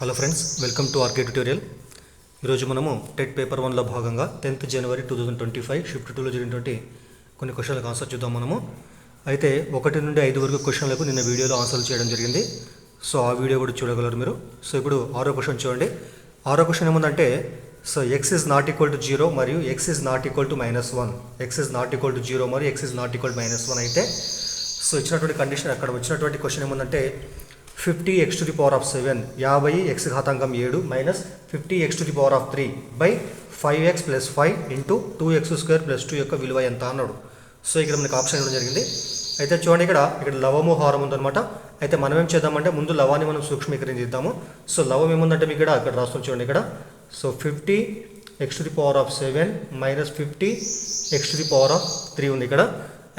Hello friends, welcome to RK tutorial. ఈరోజు మనము TET paper 1లో భాగంగా 10th January 2025 షిఫ్ట్ 2లో జరిగినటువంటి కొన్ని క్వశ్చన్లకు ఆన్సర్ చూద్దాం మనము. అయితే 1 నుండి 5 వరకు క్వశ్చన్లకు నిన్న వీడియోలో ఆన్సర్లు చేయడం జరిగింది. సో ఆ వీడియో కూడా చూడగలరు మీరు. సో ఇప్పుడు 6వ క్వశ్చన్ చూడండి. 6వ క్వశ్చన్ ఏముందంటే, so x is not equal to 0 మరియు X is not equal to -1. X is not equal to 0 మరియు X is not equal to -1 అయితే, సో ఇచ్చినటువంటి కండిషన్ అక్కడ వచ్చినటువంటి క్వశ్చన్ ఏముందంటే 50x to the power of 7 50 x ఘాతాంకం 7 minus 50x to the power of 3 by 5x plus 5 into 2x² plus 2 యొక్క విలువ ఎంత అన్నాడు. సో ఇక్కడ మనకి ఆప్షన్ ఇవ్వడం జరిగింది. అయితే చూడండి, ఇక్కడ లవము హారం ఉందన్నమాట. అయితే మనం ఏం చేద్దామంటే ముందు లవాన్ని మనం సూక్ష్మీకరించిద్దాము. సో లవం ఏముందంటే మీకు ఇక్కడ రాస్తాం చూడండి ఇక్కడ. So 50x to the power of 7 minus 50x to the power of 3 ఉంది ఇక్కడ.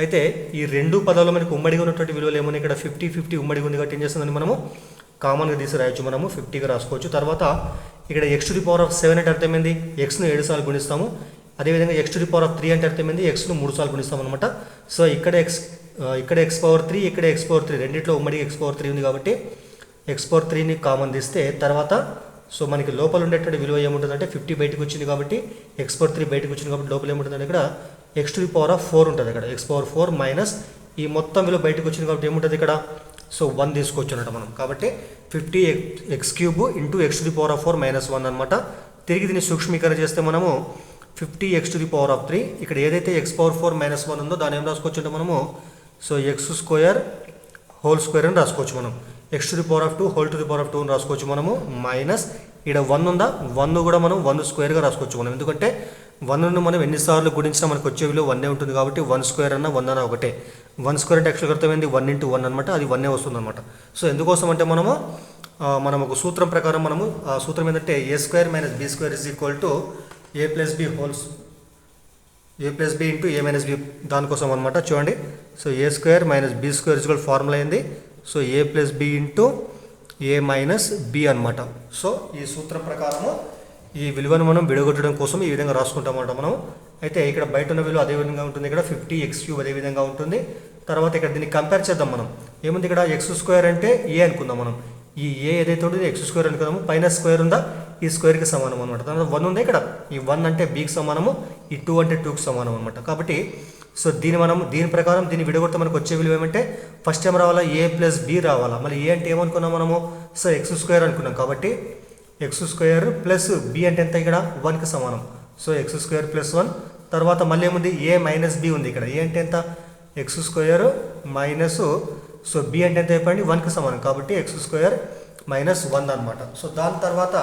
అయితే ఈ రెండు పదాల్లో మనకు ఉమ్మడిగా ఉన్నటువంటి విలువలు ఏమన్నా ఇక్కడ 50 ఉమ్మడిగా ఉంది కాబట్టి ఏం చేస్తుందని మనము కామన్గా తీసి రాయొచ్చు. మనము 50గా రాసుకోవచ్చు. తర్వాత ఇక్కడ x to the power of 7 అంటే అర్థమైంది, ఎక్స్ను 7 సార్లు గుణిస్తాము. అదేవిధంగా x to the power of 3 అంటే అర్థమైంది, ఎక్స్ను 3 సార్లు గుణిస్తాం అనమాట. సో ఇక్కడ x పవర్ 3, ఇక్కడ x పవర్ 3, రెండిట్లో ఉమ్మడిగా x పవర్ 3 ఉంది కాబట్టి x పవర్ 3ని కామన్ తీస్తే తర్వాత సో మనకి లోపల ఉండేటువంటి విలువ ఏముంటుందంటే 50 బయటకు వచ్చింది కాబట్టి x పవర్ 3 బయటకు వచ్చింది కాబట్టి లోపల ఏముంటుందంటే ఇక్కడ x to the power of 4 ఉంటుంది. ఇక్కడ x పవర్ 4 మైనస్ ఈ మొత్తం విలువ బయటకు వచ్చింది కాబట్టి ఏముంటుంది ఇక్కడ, సో 1 తీసుకోవచ్చు అనమాట మనం. కాబట్టి 50x³ into x to the power of 4 -1 అనమాట. తిరిగి దీన్ని సూక్ష్మీకరణ చేస్తే మనము 50x to the power of 3, ఇక్కడ ఏదైతే x పవర్ 4 -1 ఉందో దాన్ని ఏం రాసుకోవచ్చు అంటే మనము సో x² హోల్ స్క్వేర్ అని రాసుకోవచ్చు మనం. x to the power of 2 whole to the power of 2 అని రాసుకోవచ్చు మనము. మైనస్ ఇక్కడ 1 ఉందా, 1 కూడా మనం 1 స్క్వేర్గా రాసుకోవచ్చు మనం. ఎందుకంటే 1ను మనం ఎన్నిసార్లు గుణించినా మనకు వచ్చే విలువ 1 ఉంటుంది కాబట్టి 1 స్క్వేర్ అన్న 1 అన్న ఒకటే. 1 స్క్వేర్ అంటే యాక్చువల్గా అర్థమైంది 1 into 1 అనమాట. అది 1 వస్తుంది అనమాట. సో ఎందుకోసం అంటే మనం ఒక సూత్రం ప్రకారం మనము ఆ సూత్రం ఏంటంటే a² - b² is equal to a plus b into a minus b, దానికోసం అనమాట. చూడండి, so a² - b² is equal formula అయింది. So a plus b into a minus b అనమాట. సో ఈ సూత్రం ప్రకారము ఈ విలువను మనం విడగొట్టడం కోసం ఈ విధంగా రాసుకుంటామన్నమాట మనం. అయితే ఇక్కడ బయట ఉన్న విలువ అదే విధంగా ఉంటుంది. ఇక్కడ 50x³ అదే విధంగా ఉంటుంది. తర్వాత ఇక్కడ దీన్ని కంపేర్ చేద్దాం మనం. ఏముంది ఇక్కడ x² అంటే a అనుకుందాం మనం. ఈ a ఏదైతే ఉంటుంది x² అనుకుందాము. పైన స్క్వేర్ ఉందా, ఈ స్క్వేర్కి సమానం అనమాట. తర్వాత 1 ఉంది ఇక్కడ, ఈ 1 అంటే bకి సమానము, ఈ 2 అంటే 2కి సమానం అనమాట. కాబట్టి సో దీని ప్రకారం దీన్ని విడగొడితే మనకు వచ్చే విలువ ఏమంటే ఫస్ట్ ఏం రావాలా, a ప్లస్ b రావాలా. మళ్ళీ a అంటే ఏమనుకున్నాం మనము, సో x² అనుకున్నాం కాబట్టి x² ప్లస్ b అంటే ఎంత ఇక్కడ 1కి సమానం. So x² plus 1. తర్వాత మళ్ళీ ఏముంది, a మైనస్ b ఉంది ఇక్కడ. a అంటే ఎంత, x² మైనస్ సో b అంటే ఎంత చెప్పండి 1కి సమానం కాబట్టి x² మైనస్ 1 అనమాట. సో దాని తర్వాత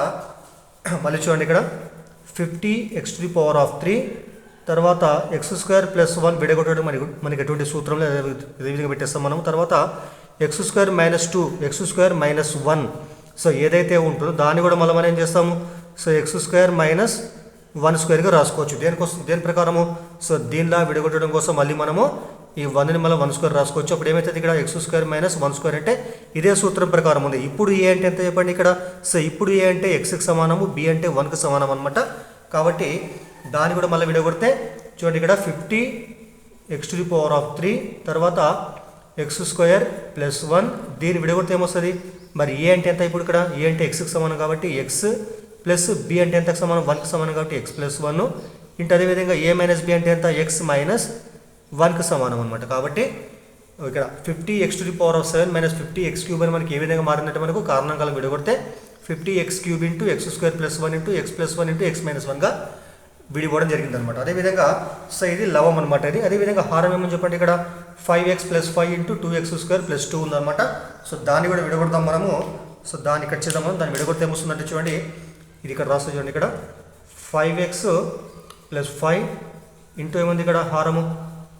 మళ్ళీ చూడండి ఇక్కడ 50x to the power of 3, తర్వాత x² ప్లస్ 1 విడగొట్టడం మనకి ఎటువంటి సూత్రంలో ఇదే విధంగా పెట్టేస్తాం మనం. తర్వాత x² minus 2, x² minus 1, so ఏదైతే ఉంటుందో దాన్ని కూడా మళ్ళీ మనం ఏం చేస్తాము, సో x² మైనస్ 1 స్క్వేర్గా రాసుకోవచ్చు. దేని ప్రకారము, సో దీనిలా విడగొట్టడం కోసం మళ్ళీ మనము ఈ 1ని మళ్ళీ 1 స్క్వేర్ రాసుకోవచ్చు. అప్పుడు ఏమైతుంది ఇక్కడ x² మైనస్ 1 స్క్వేర్ అంటే ఇదే సూత్రం ప్రకారం ఉంది. ఇప్పుడు a అంటే ఎంత చెప్పండి ఇక్కడ, సో ఇప్పుడు a అంటే xకి సమానము, b అంటే 1కి సమానం అనమాట. కాబట్టి దాన్ని కూడా మళ్ళీ విడగొడితే చూడండి ఇక్కడ 50x to the power of 3, తర్వాత x² ప్లస్ 1, దీన్ని విడగొడితే ఏమొస్తుంది, మరి a అంటే ఎంత ఇప్పుడు ఇక్కడ, a అంటే xకి సమానం కాబట్టి x ప్లస్ b అంటే ఎంతకు సమానం 1కి సమానం కాబట్టి x ప్లస్ 1 ఇంటూ అదేవిధంగా a మైనస్ b అంటే ఎంత x మైనస్ 1కి సమానం అనమాట. కాబట్టి ఇక్కడ 50x to the power of 7 minus 50x³ అని మనకి ఏ విధంగా మారిందంటే మనకు కారణాంకాలను విడగొడితే 50x³ into x² plus 1 into x plus 1 into x minus 1గా విడిపోవడం జరిగింది అనమాట. అదేవిధంగా సో ఇది లవం అనమాట ఇది. అదేవిధంగా హారం ఏమని చెప్పండి ఇక్కడ 5x plus 5 into 2x² plus 2 ఉందన్నమాట. సో దాన్ని కూడా విడగొడతాం మనము. సో దాన్ని ఇక్కడ చేద్దాము. దాన్ని విడగొడితే ఏమొస్తుందంటే చూడండి, ఇది ఇక్కడ రాస్తుంది చూడండి, ఇక్కడ 5x ప్లస్ 5 ఇంటూ ఏముంది ఇక్కడ హారము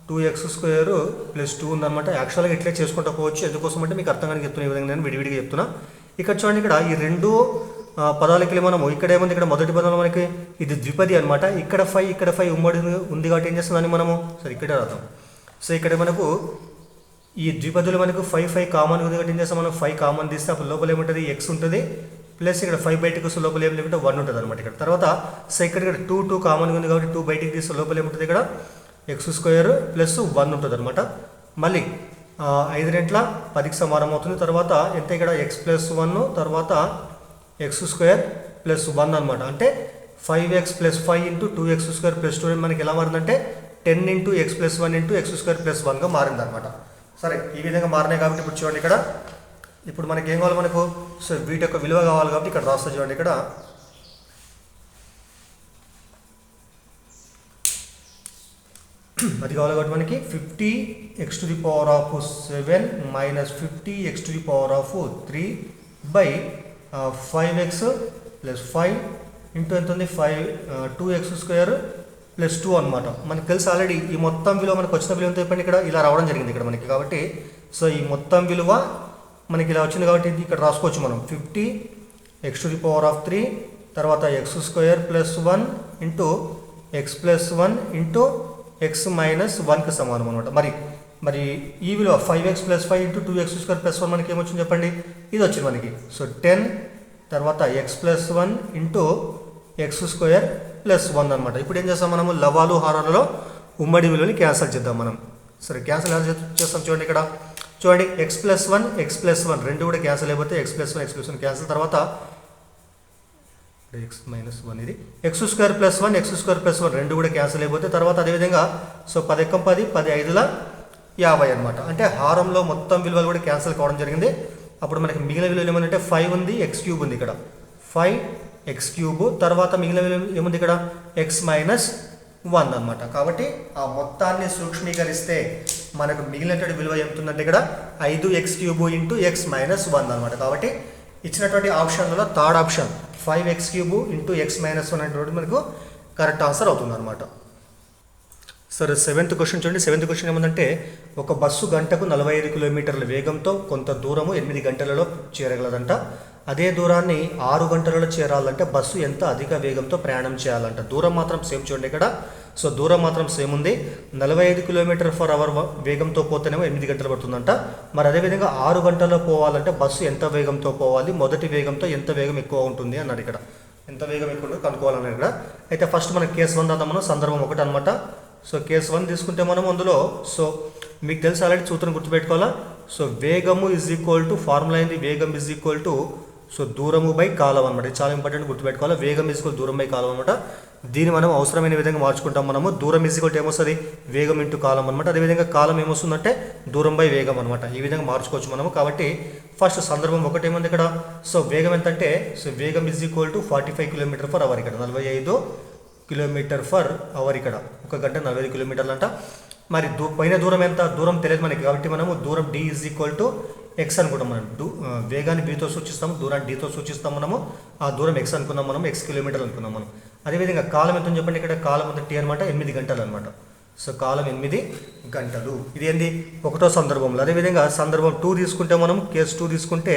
2x² ప్లస్ 2 ఉందన్నమాట. యాక్చువల్గా ఇట్లే చేసుకుంటూ పోవచ్చు. ఎందుకోసం అంటే మీకు అర్థం కానీ చెప్తున్నా, ఈ విధంగా నేను విడివిడిగా చెప్తున్నా. ఇక్కడ చూడండి, ఇక్కడ ఈ రెండు పదాలకి మనము ఇక్కడ ఏముంది, ఇక్కడ మొదటి పదంలో మనకి ఇది ద్విపది అనమాట. ఇక్కడ 5 ఉమ్మడి ఉంది కాబట్టి ఏం చేస్తుందని మనము సరే ఇక్కడే రాద్దాం. సో ఇక్కడ మనకు ఈ ద్విపదులు మనకు 5 కామన్ ఉంది కాబట్టి ఏం చేస్తాం మనం 5 కామన్ తీస్తే అప్పుడు లోపల ఏముంటుంది x ఉంటుంది, ప్లస్ ఇక్కడ 5 బయటకు వస్తే లోపల ఏం లేకుంటే 1 ఉంటుంది అనమాట ఇక్కడ. తర్వాత సో ఇక్కడ 2 కామన్ ఉంది కాబట్టి 2 బయటికి తీస్తే లోపల ఏముంటుంది ఇక్కడ x² ప్లస్ 1 ఉంటుంది అనమాట. మళ్ళీ 5 రెట్ల 10కి సమానం అవుతుంది. తర్వాత ఎంత ఇక్కడ x ప్లస్ 1, తర్వాత ఎక్స్ స్క్వేర్ ప్లస్ 1 అనమాట. అంటే 5x plus 5 into 2x square plus 2 మనకి ఎలా మారిందంటే 10 into X plus 1 into X square plus 1గా మారిందనమాట. సరే, ఈ విధంగా మారినాయి కాబట్టి ఇప్పుడు చూడండి ఇక్కడ ఇప్పుడు మనకి ఏం కావాలి మనకు, సో వీటి యొక్క విలువ కావాలి కాబట్టి ఇక్కడ రాస్తా చూడండి. ఇక్కడ అది కావాలి కాబట్టి మనకి 50x⁴ minus 50x⁴ 3/5x plus 5 into ఎంత ఉంది 2x స్క్వేర్ ప్లస్ 2 అనమాట. మనకు తెలుసు ఆల్రెడీ ఈ మొత్తం విలువ మనకు వచ్చిన విలువ ఎంత చెప్పండి ఇక్కడ ఇలా రావడం జరిగింది ఇక్కడ మనకి. కాబట్టి సో ఈ మొత్తం విలువ మనకి ఇలా వచ్చింది కాబట్టి ఇది ఇక్కడ రాసుకోవచ్చు మనం 50x⁴ తర్వాత X square plus 1 into X plus 1 into X minus 1కి సమానం అనమాట. మరి ఈ విలువ 5x plus 5 into 2x square plus 1 మనకి ఏమొచ్చింది చెప్పండి, ఇది వచ్చింది మనకి. సో 10 తర్వాత X plus 1 into X square plus 1 అనమాట. ఇప్పుడు ఏం చేస్తాం మనము, లవాలు హారాలలో ఉమ్మడి విలువని క్యాన్సల్ చేద్దాం మనం. సరే, క్యాన్సల్ ఎలా చేస్తాం చూడండి ఇక్కడ చూడండి. ఎక్స్ ప్లస్ 1 రెండు కూడా క్యాన్సల్ అయిపోతే ఎక్స్ ప్లస్ 1 క్యాన్సల్. తర్వాత ఎక్స్ మైనస్ 1 ఇది ఎక్స్ స్క్వేర్ ప్లస్ 1 రెండు కూడా క్యాన్సల్ అయిపోతే తర్వాత అదేవిధంగా సో 10 × 10 10 5 50 అనమాట. అంటే హారంలో మొత్తం విలువలు కూడా క్యాన్సిల్ కావడం జరిగింది. అప్పుడు మనకి మిగిలిన విలువలు ఏమంటే 5 ఉంది, x³ ఉంది ఇక్కడ 5x³ తర్వాత మిగిలిన విలువ ఏముంది ఇక్కడ x మైనస్ 1 అనమాట. కాబట్టి ఆ మొత్తాన్ని సూక్ష్మీకరిస్తే మనకు మిగిలినటువంటి విలువ ఏముంటుందంటే ఇక్కడ 5x³ ఇంటూ x మైనస్ 1 అనమాట. కాబట్టి ఇచ్చినటువంటి ఆప్షన్లలో third option 5x³ into x minus 1 అనేటువంటి మనకు కరెక్ట్ ఆన్సర్ అవుతుంది అనమాట. సరే, 7th క్వశ్చన్ చూడండి. 7th క్వశ్చన్ ఏమందంటే ఒక బస్సు గంటకు 45 కిలోమీటర్ల వేగంతో కొంత దూరము 8 గంటలలో చేరగలదంట. అదే దూరాన్ని 6 గంటలలో చేరాలంటే బస్సు ఎంత అధిక వేగంతో ప్రయాణం చేయాలంట. దూరం మాత్రం సేమ్ చూడండి ఇక్కడ. సో దూరం మాత్రం సేమ్ ఉంది. 45 km/h వేగంతో పోతేనేమో 8 గంటలు పడుతుందంట. మరి అదేవిధంగా 6 గంటల్లో పోవాలంటే బస్సు ఎంత వేగంతో పోవాలి, మొదటి వేగంతో ఎంత వేగం ఎక్కువ ఉంటుంది అన్నాడు ఇక్కడ. ఎంత వేగం ఎక్కువ ఉంటుందో కనుక్కోవాలన్నాడు ఇక్కడ. అయితే ఫస్ట్ మనం కేసు 1 రాద్దాం మనం. సందర్భం 1 అనమాట. సో కేసు 1 తీసుకుంటే మనం అందులో సో మీకు తెలుసు ఆల్రెడీ సూత్రం గుర్తుపెట్టుకోవాలా. సో వేగము ఈజ్ ఈక్వల్ టు ఫార్ములా అయింది, వేగం ఈజ్ ఈక్వల్ టు సో దూరము బై కాలం అనమాట. ఇది చాలా ఇంపార్టెంట్ గుర్తుపెట్టుకోవాలి. వేగం ఈజ్ ఈక్వల్ దూరం బై కాలం అనమాట. దీన్ని మనం అవసరమైన విధంగా మార్చుకుంటాం మనము. దూరం ఈజ్ ఈక్వల్ ఏమొస్తుంది, వేగం ఇంటూ కాలం అనమాట. అదేవిధంగా కాలం ఏమొస్తుందంటే దూరం బై వేగం అనమాట. ఈ విధంగా మార్చుకోవచ్చు మనము. కాబట్టి ఫస్ట్ సందర్భం 1 ఏముంది ఇక్కడ. సో వేగం ఎంత అంటే సో వేగం ఈజ్ ఈక్వల్ టు 45 km/h ఇక్కడ 45 km/h ఇక్కడ 1 గంట 45 కిలోమీటర్లు అంట. మరి పైన దూరం ఎంత, దూరం తెలియదు మనకి. కాబట్టి మనము దూరం d is equal to X అనుకుంటాం మనం. వేగాన్ని బీతో సూచిస్తాము, దూరాన్ని డీతో సూచిస్తాం మనము. ఆ దూరం ఎక్స్ అనుకున్నాం మనం, x కిలోమీటర్లు అనుకున్నాం మనం. అదేవిధంగా కాలం ఎంత చెప్పండి ఇక్కడ. కాలం అంతా టీ అనమాట, 8 గంటలు అనమాట. సో కాలం 8 గంటలు. ఇది ఏంది 1వ సందర్భంలో. అదేవిధంగా సందర్భం 2 తీసుకుంటే మనం కేసు 2 తీసుకుంటే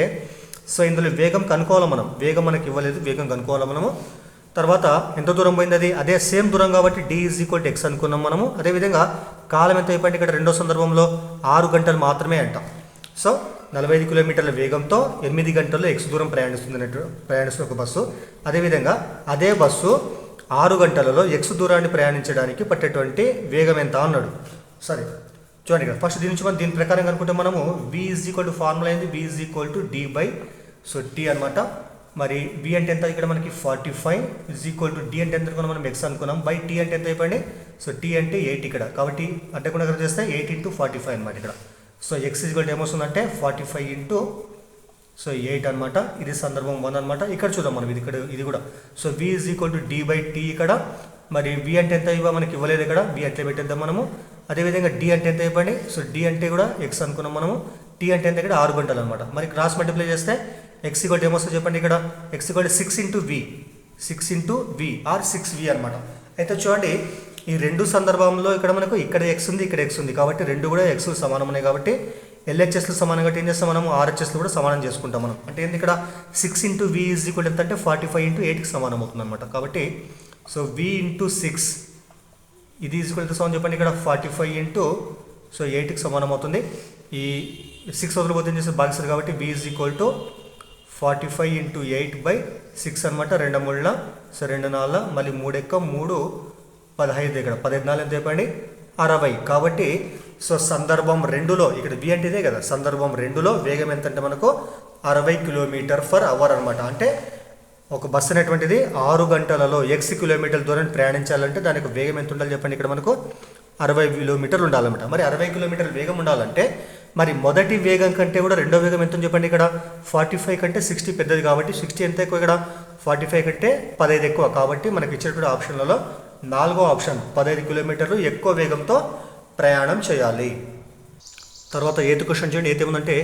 సో ఇందులో వేగం కనుక్కోవాలి మనం. వేగం మనకి ఇవ్వలేదు, వేగం కనుక్కోవాలి మనము. తర్వాత ఎంత దూరం పోయింది అది, అదే సేమ్ దూరం కాబట్టి d is equal to X అనుకున్నాం మనము. అదేవిధంగా కాలం ఎంత అయిపోయింది ఇక్కడ 2వ సందర్భంలో 6 గంటలు మాత్రమే అంట. సో 45 కిలోమీటర్ల వేగంతో 8 గంటల్లో ఎక్స్ దూరం ప్రయాణిస్తున్న ఒక బస్సు. అదేవిధంగా అదే బస్సు 6 గంటలలో ఎక్స్ దూరాన్ని ప్రయాణించడానికి పట్టేటువంటి వేగం ఎంత అన్నాడు. సరే చూడండి ఇక్కడ ఫస్ట్ దీని నుంచి మనం దీని ప్రకారం కనుకుంటే మనము v is equal to formula అయింది, v is equal to d by so t అనమాట. మరి v అంటే ఎంత ఇక్కడ మనకి 45 ఈజ్ ఈక్వల్ టు d అంటే ఎంత అనుకున్నాం మనం ఎక్స్ అనుకున్నాం, బై t అంటే ఎంత అయిపోయింది. సో t అంటే 8 ఇక్కడ. కాబట్టి అడ్డకుండా కనుక చేస్తే 8 × 45 అనమాట ఇక్కడ. So x is equal to ఏమొస్తుందంటే 45 ఇంటూ సో 8 అనమాట. ఇది సందర్భం 1 అనమాట. ఇక్కడ చూద్దాం మనం ఇది ఇక్కడ ఇది కూడా. So v is equal to d by t ఇక్కడ. మరి v అంటే ఎంత ఇవ్వ మనకి ఇవ్వలేదు ఇక్కడ, v అట్లా పెట్టేద్దాం మనము. అదేవిధంగా d అంటే ఎంత ఇవ్వండి. సో d అంటే కూడా ఎక్స్ అనుకున్నాం మనము. t అంటే ఎంత ఇక్కడ 6 గంటలు అనమాట. మరి క్రాస్ మల్టిప్లై చేస్తే ఎక్స్ ఈక్వల్ టు ఏమొస్తుంది చెప్పండి ఇక్కడ. X equal to 6 × v, 6 × v or 6v అనమాట. అయితే చూడండి ఈ రెండు సందర్భంలో ఇక్కడ మనకు ఇక్కడ ఎక్స్ ఉంది, ఇక్కడ ఎక్స్ ఉంది. కాబట్టి రెండు కూడా ఎక్స్ సమానం ఉన్నాయి. కాబట్టి ఎల్హెచ్ఎస్లు సమానం కాబట్టి ఏం చేస్తాం మనము ఆర్హెచ్ఎస్లు కూడా సమానం చేసుకుంటాం మనం. అంటే ఏంది ఇక్కడ 6 × v ఈజ్ ఈక్వల్ ఎంత అంటే 45 × 8కి సమానం అవుతుంది అనమాట. కాబట్టి సో v × 6 ఇది ఈజ్ ఈక్వల్ ఎంత సమానం చెప్పండి ఇక్కడ 45 × సో 8కి సమానం అవుతుంది. ఈ 6 వదిలిపోతే ఏం చేస్తే భాగిస్తారు కాబట్టి v ఈజ్ ఈక్వల్ టు 45 × 8/6 అనమాట. 2 3 సో 2 4 మళ్ళీ 3 ఎక్క 3 15 ఇక్కడ 15 4 ఎంత చెప్పండి 60. కాబట్టి సో సందర్భం 2లో ఇక్కడ v అంటే ఇదే కదా. సందర్భం 2లో వేగం ఎంత అంటే మనకు 60 km/h అనమాట. అంటే ఒక బస్సు అనేటువంటిది 6 గంటలలో x కిలోమీటర్ల దూరం ప్రయాణించాలంటే దానికి వేగం ఎంత ఉండాలి చెప్పండి. ఇక్కడ మనకు 60 కిలోమీటర్లు ఉండాలన్నమాట. మరి 60 కిలోమీటర్ల వేగం ఉండాలంటే మరి మొదటి వేగం కంటే కూడా రెండో వేగం ఎంత చెప్పండి. ఇక్కడ 45 కంటే 60 పెద్దది కాబట్టి 60 ఎంత ఎక్కువ, ఇక్కడ 45 కంటే 15 ఎక్కువ. కాబట్టి మనకి ఇచ్చినటువంటి ఆప్షన్లలో 4వ ఆప్షన్ 15 కిలోమీటర్లు ఎక్కువ వేగంతో ప్రయాణం చేయాలి. తర్వాత 8th క్వశ్చన్ చూడండి. ఏముందంటే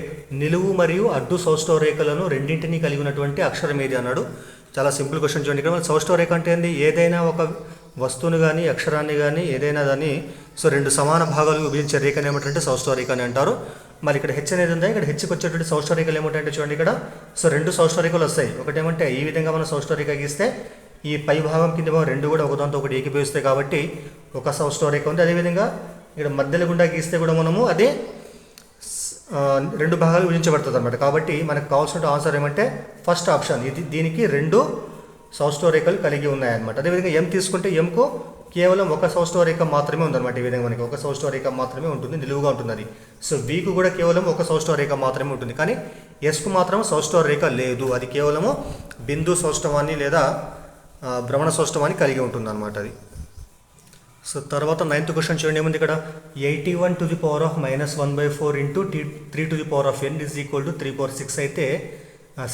నిలువు మరియు అడ్డు సౌష్ఠవ రేఖలను రెండింటినీ కలిగి ఉన్నటువంటి అక్షరం ఏది అన్నాడు. చాలా సింపుల్ క్వశ్చన్ చూడండి. ఇక్కడ సౌష్ఠవ రేఖ అంటే ఏంది, ఏదైనా ఒక వస్తువును కానీ అక్షరాన్ని కానీ ఏదైనా దాన్ని రెండు సమాన భాగాలు విభజించే రేఖను ఏమంటే సౌష్ఠవ రేఖ అని అంటారు. మరి ఇక్కడ హెచ్ అనేది ఉంది. ఇక్కడ హెచ్కి వచ్చేటువంటి సౌష్ఠవ రేఖలు ఏమిటంటే చూడండి, ఇక్కడ 2 సౌష్ఠవ రేఖలు వస్తాయి. ఒకటేమంటే ఈ విధంగా మనం సౌష్ఠవ రేఖ గీస్తే ఈ పై భాగం కింద 2 కూడా ఒకదాంతో ఒకటి ఏకీభవిస్తాయి కాబట్టి ఒక సౌష్ఠవ రేఖ ఉంది. అదేవిధంగా ఇక్కడ మధ్యలో గుండా గీస్తే కూడా మనము అదే 2 భాగాలు విభజించబడుతుంది అన్నమాట. కాబట్టి మనకు కావాల్సిన ఆన్సర్ ఏమంటే ఫస్ట్ ఆప్షన్ ఇది. దీనికి 2 సౌష్ఠవ రేఖలు కలిగి ఉన్నాయన్నమాట. అదేవిధంగా ఎం తీసుకుంటే ఎంకు కేవలం ఒక సౌష్ఠవ రేఖ మాత్రమే ఉందన్నమాట. ఈ విధంగా మనకి ఒక సౌష్ఠవ రేఖ మాత్రమే ఉంటుంది, నిలువుగా ఉంటుంది అది. వీకు కూడా కేవలం ఒక సౌష్ఠవ రేఖ మాత్రమే ఉంటుంది. కానీ ఎస్కు మాత్రం సౌష్ఠవ రేఖ లేదు, అది కేవలము బిందు సౌష్ఠవాన్ని లేదా భ్రమణ సౌష్ఠవాన్ని కలిగి ఉంటుంది అన్నమాట అది. తర్వాత 9th క్వశ్చన్ చూడండి. ఏముంది ఇక్కడ 81 to the power of -1/4 into 3 to the power of n is equal to 3/6 అయితే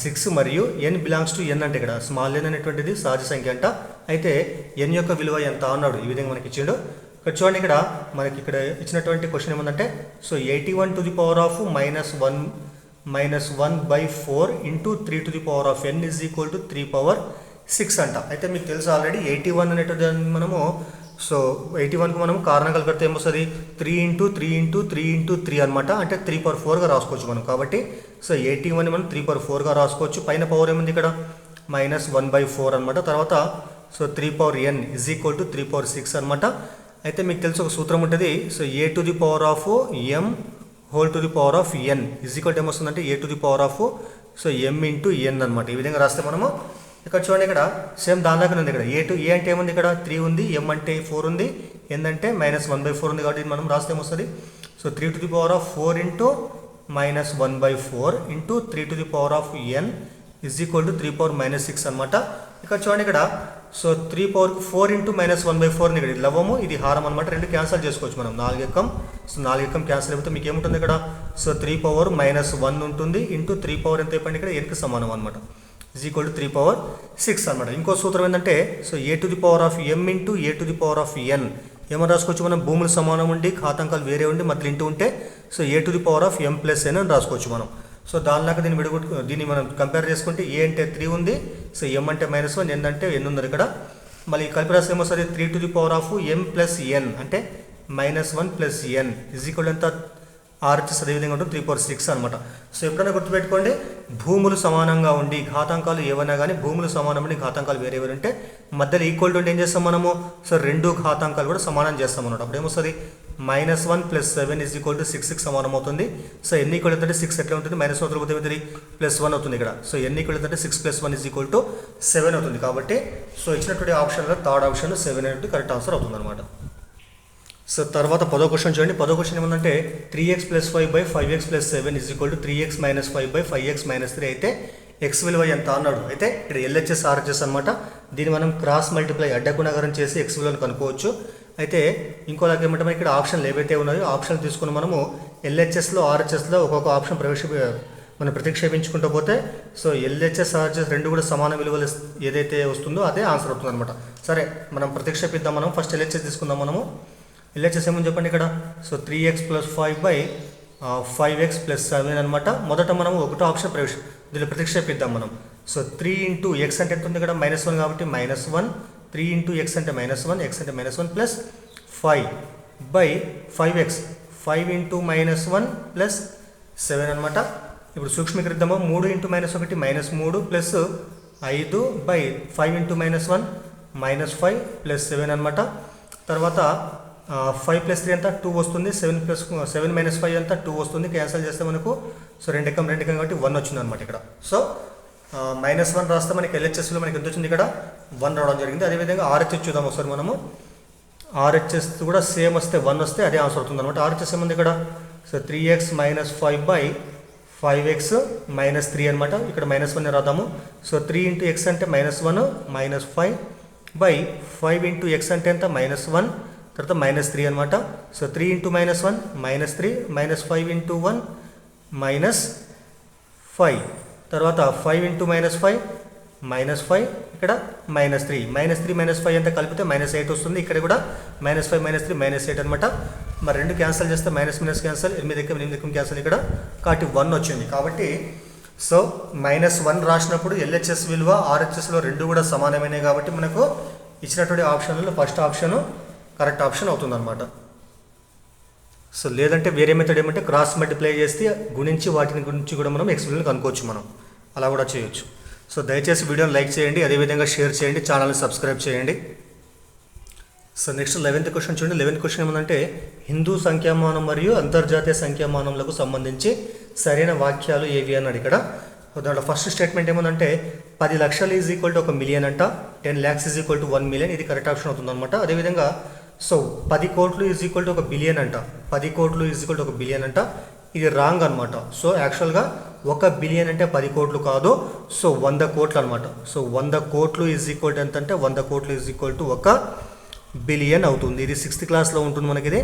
6 మరియు n బిలాంగ్స్ టు n అంటే ఇక్కడ స్మాల్ n అనేటువంటిది సహజ సంఖ్య అంట. అయితే n యొక్క విలువ ఎంత అన్నాడు. ఈ విధంగా మనకి ఇచ్చిండు. ఇక్కడ చూడండి, ఇక్కడ మనకి ఇక్కడ ఇచ్చినటువంటి క్వశ్చన్ ఏముందంటే 81 to the power of -1/4 into 3 to the power of n is equal to 3/6 అంట. అయితే మీకు తెలుసు ఆల్రెడీ 81 అనేటువంటి మనము 81కు మనం కారణాలు కడితే ఏమొస్తుంది 3 × 3 × 3 × 3 అనమాట. అంటే 3/4గా రాసుకోవచ్చు మనం. కాబట్టి 81 మనం 3/4గా రాసుకోవచ్చు. పైన పవర్ ఏముంది ఇక్కడ -1/4 అనమాట. తర్వాత 3/n is equal to 3/6 అనమాట. అయితే మీకు తెలుసు ఒక సూత్రం ఉంటుంది. a to the power of m whole to the power of n is equal to ఏమొస్తుందంటే a to the power of m × n అనమాట. ఈ విధంగా రాస్తే మనము ఇక్కడ చూడండి, ఇక్కడ సేమ్ దానిలాగానే ఉంది. ఇక్కడ ఏ అంటే ఏముంది, ఇక్కడ 3 ఉంది, m అంటే 4 ఉంది, n అంటే -1/4 ఉంది. కాబట్టి మనం రాస్తే ఏమొస్తుంది 3 to the power of 4 into -1/4 into 3 to the power of n is equal to 3/6 అనమాట. ఇక్కడ చూడండి, ఇక్కడ 3/4 into -1/4 ఇక్కడ ఇది లవము, ఇది హారం అనమాట. 2 క్యాన్సిల్ చేసుకోవచ్చు మనం. 4 ఎక్కం 4 ఎక్కం క్యాన్సిల్ అయిపోతే మీకు ఏముంటుంది ఇక్కడ 3/-1 ఉంటుంది ఇంటూ 3 ఎంత అయిపోయింది ఇక్కడ nకి సమానం అనమాట. is equal to 3/6 అనమాట. ఇంకో సూత్రం ఏంటంటే a to the power of m into a to the power of n ఏమని రాసుకోవచ్చు మనం, భూములు సమానం ఉండి ఘాతాంకాలు వేరే ఉండి మధ్యలో ఇంటూ ఉంటే a to the power of m plus n అని రాసుకోవచ్చు మనం. దానిలాగా దీన్ని మనం కంపేర్ చేసుకుంటే a అంటే 3 ఉంది, m అంటే -1, n అంటే n ఉంది ఇక్కడ. మళ్ళీ కలిపి రాస్తే ఏమొస్తుంది 3 to the power of m plus n అంటే -1 plus n is equal ఎంత RHS అదేవిధంగా ఉంటుంది 3/6 అనమాట. ఎప్పుడైనా గుర్తుపెట్టుకోండి, భూములు సమానంగా ఉండి ఘాతాంకాలు ఏవైనా కానీ భూములు సమానం ఉండి ఘాతాంకాలు వేరే ఉంటే మధ్యలో ఈక్వల్ టు ఉంటే ఏం చేస్తాం మనము 2 ఘాతాంకాలు కూడా సమానం చేస్తాం అన్నమాట. అప్పుడు ఏమొస్తుంది -1 + 7 is equal to 6కి సమానం అవుతుంది. n ఈక్వల్ అంటే 6 ఎట్లా ఉంటుంది, -1 పోతే +1 అవుతుంది ఇక్కడ. n ఈక్వల్ అంటే 6 + 1 is equal to 7 అవుతుంది. కాబట్టి ఇచ్చినటువంటి ఆప్షన్లో థర్డ్ ఆప్షన్ 7 అనేది కరెక్ట్ ఆన్సర్ అవుతుంది అనమాట. తర్వాత 10వ క్వశ్చన్ చూడండి. 10వ question ఏమందంటే 3x + 5/5x + 7 is equal to 3x - 5/5x - 3 అయితే x విలువ ఎంత అన్నాడు. అయితే ఇక్కడ LHS RHS అనమాట. దీన్ని మనం క్రాస్ మల్టిప్లై అడ్డగుణాకారం చేసి x విలువను కనుక్కోవచ్చు. అయితే ఇంకోలాగా ఏమంటే ఇక్కడ ఆప్షన్లు ఏవైతే ఉన్నాయో ఆప్షన్ తీసుకుని మనము LHSలో RHSలో ఒక్కొక్క ఆప్షన్ మనం ప్రతిక్షేపించుకుంటూ పోతే LHS RHS రెండు కూడా సమాన విలువలు ఏదైతే వస్తుందో అదే ఆన్సర్ అవుతుంది అనమాట. సరే మనం ప్రతిక్షేపిద్దాం. మనం ఫస్ట్ LHS తీసుకుందాం. మనము LHS ఏమని చెప్పండి ఇక్కడ 3x + 5/5x + 7 అనమాట. మొదట మనం ఒకటో ఆప్షన్ దీనిలో ప్రతిక్షేపిద్దాం మనం. 3 × x అంటే ఎంత ఉంది ఇక్కడ -1 కాబట్టి -1, 3 × x అంటే -1, x అంటే -1 + 5/5x 5 × -1 + 7 అనమాట. ఇప్పుడు సూక్ష్మీకరిద్దాము. 3 × -1 -3 + 5/5 × -1 -5 + 7 అనమాట. తర్వాత 5 + 3 ఎంత 2 వస్తుంది, 7 - 5 ఎంత 2 వస్తుంది. క్యాన్సిల్ చేస్తే మనకు 2 ఎక్కం కాబట్టి 1 వచ్చింది అనమాట ఇక్కడ. -1 రాస్తే మనకి LHSలో మనకి ఎంత వచ్చింది ఇక్కడ 1 రావడం జరిగింది. అదేవిధంగా RHS చూద్దాం ఒకసారి మనము. RHS కూడా సేమ్ వస్తే 1 వస్తే అదే ఆన్సర్ అవుతుంది అనమాట. RHS ఏముంది ఇక్కడ 3x - 5/5 5x మైనస్ 3 అనమాట. ఇక్కడ -1 రాద్దాము. సో 3 ఇంటూ ఎక్స్ అంటే -1 -5 బై 5 ఇంటూ ఎక్స్ అంటే ఎంత -1 తర్వాత -3 అనమాట. సో 3 ఇంటూ -1 -3 -5 ఇంటూ 1 -5 తర్వాత 5 ఇంటూ -5 -5 ఇక్కడ -3 -3 -5 అంతా కలిపితే -8 వస్తుంది. ఇక్కడ కూడా -5 -3 -8 అనమాట. మరి రెండు క్యాన్సిల్ చేస్తే మైనస్ క్యాన్సిల్ 8 క్యాన్సిల్ ఇక్కడ కాబట్టి 1 వచ్చింది. కాబట్టి సో -1 రాసినప్పుడు ఎల్హెచ్ఎస్ విలువ ఆర్హెచ్ఎస్లో రెండు కూడా సమానమైనవి కాబట్టి మనకు ఇచ్చినటువంటి ఆప్షన్లలో ఫస్ట్ ఆప్షన్ కరెక్ట్ ఆప్షన్ అవుతుంది అనమాట. సో లేదంటే వేరే మెథడ్ ఏమంటే క్రాస్ మల్టిప్లై చేస్తే గుణించి వాటిని గురించి కూడా మనం ఎక్స్ విలువను కనుక్కోవచ్చు, మనం అలా కూడా చేయొచ్చు. సో దయచేసి వీడియోని లైక్ చేయండి, అదేవిధంగా షేర్ చేయండి, ఛానల్ని సబ్స్క్రైబ్ చేయండి. సో నెక్స్ట్ 11th క్వశ్చన్ చూడండి. 11th క్వశ్చన్ ఏమందంటే హిందూ సంఖ్యామానం మరియు అంతర్జాతీయ సంఖ్యామానములకు సంబంధించి సరైన వాక్యాలు ఏవి అన్నాడు. ఇక్కడ దాంట్లో ఫస్ట్ స్టేట్మెంట్ ఏమందంటే 10 లక్షలు ఈజ్ ఈక్వల్ టు 1 మిలియన్ అంట, 10 lakhs is equal to 1 million, ఇది కరెక్ట్ ఆప్షన్ అవుతుంది అనమాట. అదేవిధంగా సో 10 కోట్లు ఈజ్ ఈక్వల్ టు 1 బిలియన్ అంట, 10 కోట్లు ఈజ్ ఈక్వల్ టు 1 బిలియన్ అంట, ఇది రాంగ్ అనమాట. సో యాక్చువల్గా 1 బిలియన్ అంటే 10 కోట్లు కాదు, సో 100 కోట్లు అనమాట. సో 100 కోట్లు ఈజ్ ఈక్వల్ టు ఎంత అంటే 100 కోట్లు ఈజ్ ఈక్వల్ టు 1 బిలియన్ అవుతుంది. ఇది 6th క్లాస్లో ఉంటుంది మనకి ఇది,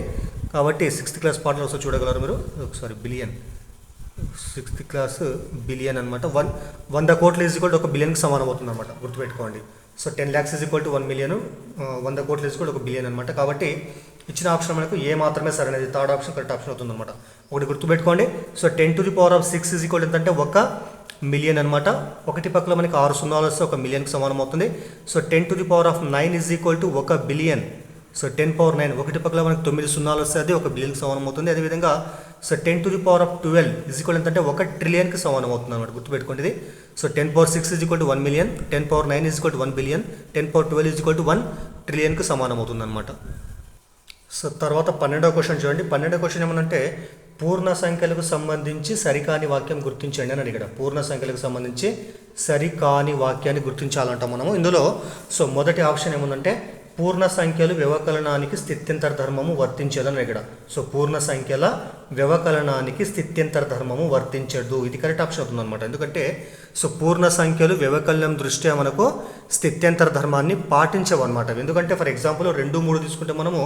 కాబట్టి 6th క్లాస్ పాటలో వస్తే చూడగలరు మీరు. ఒకసారి బిలియన్ 6th క్లాస్ బిలియన్ అనమాట. 100 కోట్లు ఈజ్ ఈక్వల్ టు 1 బిలియన్కి సమానం అవుతుంది అనమాట, గుర్తుపెట్టుకోండి. So 10 lakhs is equal to 1 million, 100 కోట్లు ఈజ్ ఈక్వల్ టు 1 బిలియన్ అనమాట. కాబట్టి ఇచ్చిన ఆప్షన్ మనకు ఏ మాత్రమే సరైనది, థర్డ్ ఆప్షన్ కరెక్ట్ ఆప్షన్ అవుతుంది అనమాట. ఒకటి గుర్తుపెట్టుకోండి. సో 10⁶ ఈజ్ ఈక్వల్ ఎంతంటే 1 మిలియన్ అనమాట. ఒకటి పక్కల మనకి 6 సున్నాలు వస్తే 1 మిలియన్కి సమానం అవుతుంది. So 10⁹ is equal to 1 billion. So 10⁹ ఒకటి పక్కల మనకి 9 సున్నాలు వస్తే అది 1 బిలియన్కి సమానం అవుతుంది. అదేవిధంగా సో 10⁻12 ఈజ్ ఈక్వల్ ఎంతంటే 1 ట్రిలియన్కి సమానం అవుతుంది అనమాట, గుర్తుపెట్టుకోండి ఇది. So 10⁻6 is equal to 1 million, 10⁻9 is equal to 1 billion, 10⁻12 is equal to 1 ట్రిలియన్కి సమానం అవుతుంది అనమాట. సో తర్వాత 12వ క్వశ్చన్ చూడండి. 12వ క్వశ్చన్ ఏమనంటే పూర్ణ సంఖ్యలకు సంబంధించి సరికాని వాక్యం గుర్తించండి అని అడిగాడు. పూర్ణ సంఖ్యలకు సంబంధించి సరికాని వాక్యాన్ని గుర్తించాలంట మనము. ఇందులో సో మొదటి ఆప్షన్ ఏముందంటే పూర్ణ సంఖ్యలు వ్యవకలనానికి స్థిత్యంతర ధర్మము వర్తించదని అడిగాడు. సో పూర్ణ సంఖ్యల వ్యవకలనానికి స్థిత్యంతర ధర్మము వర్తించదు, ఇది కరెక్ట్ ఆప్షన్ అవుతుంది అనమాట. ఎందుకంటే సో పూర్ణ సంఖ్యలు వ్యవకలనం దృష్ట్యా మనకు స్థిత్యంతర ధర్మాన్ని పాటించవు అనమాట. ఎందుకంటే ఫర్ ఎగ్జాంపుల్ 2, 3 తీసుకుంటే మనము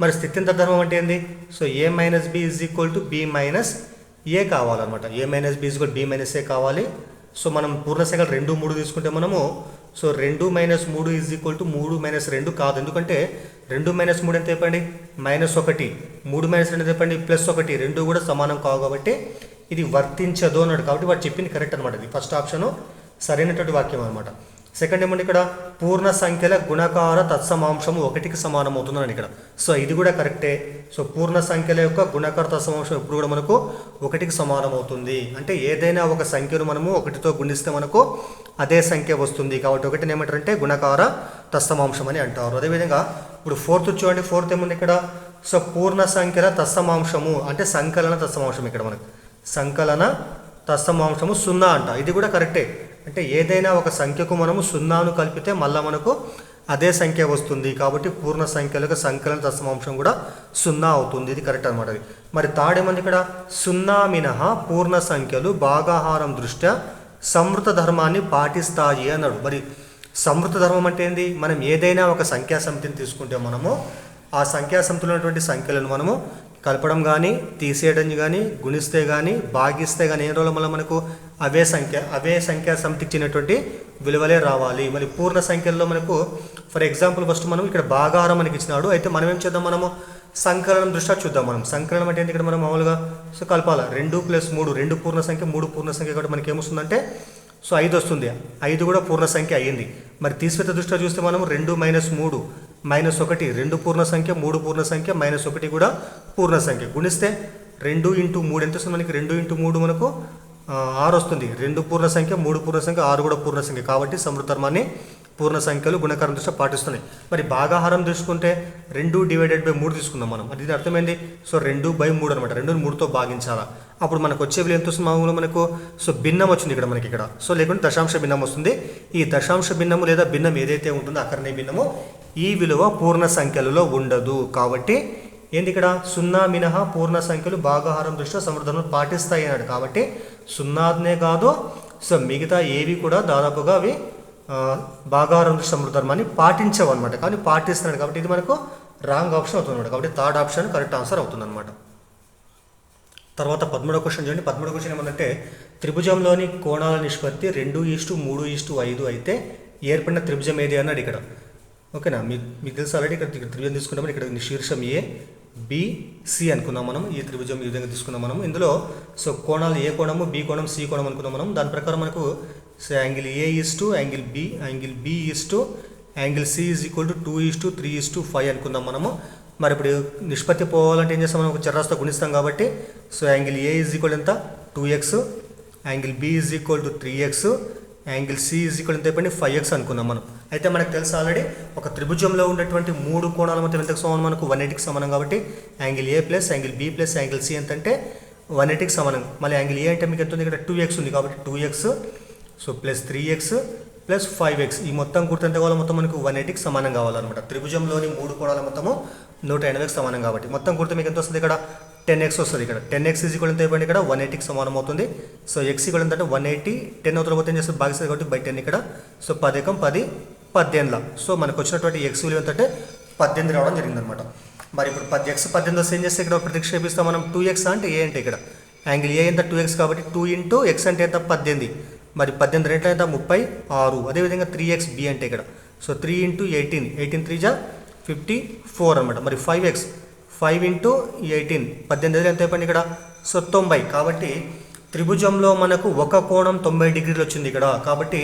మరి స్థిత్యంతర ధర్మం అంటే ఏంది? So a - b is equal to b - a కావాలన్నమాట. a - b is equal b - a కావాలి. సో మనం పూర్ణ సంఖ్యలు 2, 3 తీసుకుంటే మనము సో 2 - 3 ఈజ్ ఈక్వల్ టు 3 - 2 కాదు. ఎందుకంటే 2 - 3 ఎంత చెప్పండి? -1. 3 - 2 చెప్పండి +1, రెండు కూడా సమానం కావు కాబట్టి ఇది వర్తించదు అన్నాడు. కాబట్టి వాడు చెప్పింది కరెక్ట్ అనమాట. ఇది ఫస్ట్ ఆప్షను సరైనటువంటి వాక్యం అనమాట. సెకండ్ ఏమంటే ఇక్కడ పూర్ణ సంఖ్యల గుణకార తత్సమాంశము 1కి సమానం అవుతుందని ఇక్కడ. సో ఇది కూడా కరెక్టే. సో పూర్ణ సంఖ్యల యొక్క గుణకార తత్సమాంశం ఎప్పుడు కూడా మనకు 1కి సమానం అవుతుంది. అంటే ఏదైనా ఒక సంఖ్యను మనము 1తో గుణిస్తే మనకు అదే సంఖ్య వస్తుంది. కాబట్టి 1ని ఏమంటారంటే గుణకార తత్సమాంశం అని అంటారు. అదేవిధంగా ఇప్పుడు 4th చూడండి. 4th ఏముంది ఇక్కడ? సో పూర్ణ సంఖ్యల తత్సమాంశము అంటే సంకలన తత్సమాంశం. ఇక్కడ మనకు సంకలన తత్సమాంశము 0 అంట. ఇది కూడా కరెక్టే. అంటే ఏదైనా ఒక సంఖ్యకు మనము 0ను కలిపితే మళ్ళీ మనకు అదే సంఖ్య వస్తుంది. కాబట్టి పూర్ణ సంఖ్యలకు సంకలన తత్సమాంశం కూడా 0 అవుతుంది. ఇది కరెక్ట్ అనమాట. మరి తాడేమంది ఇక్కడ? 0 మినహా పూర్ణ సంఖ్యలు భాగాహారం దృష్ట్యా సంవృత ధర్మాన్ని పాటిస్తాయి అన్నాడు. మరి సంవృత ధర్మం అంటే ఏంది? మనం ఏదైనా ఒక సంఖ్యా సమితిని తీసుకుంటే మనము ఆ సంఖ్యా సమితిలో ఉన్నటువంటి సంఖ్యలను మనము కలపడం కానీ తీసేయడం కానీ గుణిస్తే కానీ భాగిస్తే కానీ ఏ రోజుల వల్ల మనకు అవే సంఖ్యా సమితికి ఇచ్చినటువంటి విలువలే రావాలి. మరి పూర్ణ సంఖ్యల్లో మనకు ఫర్ ఎగ్జాంపుల్ ఫస్ట్ మనం ఇక్కడ భాగాహారం మనకి ఇచ్చినాడు. అయితే మనం ఏం చేద్దాం? మనము సంకలనం దృష్ట్యా చూద్దాం. మనం సంకలనం అంటే ఇక్కడ మనం మామూలుగా సో కలపాలి. 2 + 3 2 పూర్ణ సంఖ్య, 3 పూర్ణ సంఖ్య కాబట్టి మనకి ఏమొస్తుందంటే సో 5 వస్తుంది. 5 కూడా పూర్ణ సంఖ్య అయ్యింది. మరి తీసివేత దృష్ట్యా చూస్తే మనం 2 - 3 -1 2 పూర్ణ సంఖ్య, 3 పూర్ణ సంఖ్య, -1 కూడా పూర్ణ సంఖ్య. గుణిస్తే 2 × 3 ఎంత వస్తుంది మనకి? 2 × 3 మనకు 6 వస్తుంది. 2 పూర్ణ సంఖ్య, 3 పూర్ణ సంఖ్య, 6 కూడా పూర్ణ సంఖ్య. కాబట్టి సమృద్ధ ధర్మాన్ని పూర్ణ సంఖ్యలు గుణకారం దృష్ట్యా పాటిస్తున్నాయి. మరి భాగాహారం తీసుకుంటే 2/3 తీసుకుందాం మనం. అది ఇది అర్థమైంది. సో 2/3 అనమాట. 2ని 3తో భాగించాలా. అప్పుడు మనకు వచ్చే విలువ ఎంత వస్తుంది? మామూలుగా మనకు సో భిన్నం వచ్చింది ఇక్కడ మనకి ఇక్కడ. సో లేకుంటే దశాంశ భిన్నం వస్తుంది. ఈ దశాంశ భిన్నము లేదా భిన్నం ఏదైతే ఉంటుందో అక్కడనే భిన్నము ఈ విలువ పూర్ణ సంఖ్యలలో ఉండదు. కాబట్టి ఏంది ఇక్కడ 0 మినహా పూర్ణ సంఖ్యలు భాగాహారం దృష్ట్యా సమర్థనం పాటిస్తాయి అన్నాడు. కాబట్టి 0నే కాదు, సో మిగతా ఏవి కూడా దాదాపుగా అవి భాగాహారం దృష్ట్యా సమర్థర్మాన్ని పాటించవు అనమాట. కానీ పాటిస్తున్నాడు కాబట్టి ఇది మనకు రాంగ్ ఆప్షన్ అవుతుంది అనమాట. కాబట్టి థర్డ్ ఆప్షన్ కరెక్ట్ ఆన్సర్ అవుతుంది అనమాట. తర్వాత 13వ క్వశ్చన్ చూడండి. 13వ క్వశ్చన్ ఏమంటే త్రిభుజంలోని కోణాల నిష్పత్తి 2:3:5 అయితే ఏర్పడిన త్రిభుజం ఏది అన్నాడు ఇక్కడ. ఓకేనా, మీకు తెలుసు ఆల్రెడీ ఇక్కడ త్రిభుజం తీసుకున్నాము. ఇక్కడ శీర్షం ఏ బి సి అనుకున్నాం మనం. ఈ త్రిభుజం ఈ విధంగా తీసుకున్నాం మనం. ఇందులో సో కోణాలు ఏ కోణము, బి కోణం, సి కోణం అనుకున్నాం మనం. దాని ప్రకారం మనకు so angle A is to angle B is to angle C is equal to 2:3:5 అనుకుందాం మనము. మరి ఇప్పుడు నిష్పత్తి పోవాలంటే ఏం చేస్తాం, మనం ఒక చర్రాస్తో గుణిస్తాం కాబట్టి so angle A is equal ఎంత 2x, angle B is equal to 3x, angle C is equal ఎంత అయిపోయింది 5x అనుకున్నాం మనం. అయితే మనకు తెలుసు ఆల్రెడీ ఒక త్రిభుజంలో ఉన్నటువంటి 3 కోణాల మొత్తం ఎంతకు సమానం, మనకు 180కి సమానం. కాబట్టి angle A plus angle B plus angle C ఎంత అంటే 180కి సమానం. మళ్ళీ యాంగిల్ ఏ అంటే మీకు ఎంత ఉంది, ఇక్కడ 2x ఉంది కాబట్టి 2x so plus 3x plus 5x ఈ మొత్తం కూడితే ఎంత కావాలి, మొత్తం మనకు 180కి సమానం కావాలన్నమాట. త్రిభుజంలోని 3 కోణాల మొత్తము 180కి సమానం కాబట్టి మొత్తం కూడితే మీకు ఎంత వస్తుంది, ఇక్కడ 10x వస్తుంది. ఇక్కడ 10x ఈజ్ ఈక్వల్ ఎంత అయిపోయింది, ఇక్కడ 180కి సమానం అవుతుంది. సో x ఈక్వల్ ఎంత అంటే 180, 10 అవుతుంది పోతే ఏం చేస్తుంది భాగిస్తుంది కాబట్టి బై 10 ఇక్కడ. సో 10 × 10 18. సో మనకు వచ్చినటువంటి x విలువ ఎంత అంటే 18 రావడం జరిగిందనమాట. మరి ఇప్పుడు 10x 18 వస్తే ఏం చేస్తే ఇక్కడ ప్రతిక్షేపిస్తాం మనం. 2x అంటే ఏ అంటే ఇక్కడ యాంగిల్ ఏ ఎంత 2x కాబట్టి 2 × x అంటే ఎంత 18. మరి 18 రేట్ల ఎంత 36. అదేవిధంగా 3x b అంటే ఇక్కడ సో 3 × 18, 18 3 = 54 అనమాట. మరి 5x 5 × 18 18 ఎంత అయిపోయింది ఇక్కడ సో 90. కాబట్టి త్రిభుజంలో మనకు ఒక కోణం 90 డిగ్రీలు వచ్చింది ఇక్కడ. కాబట్టి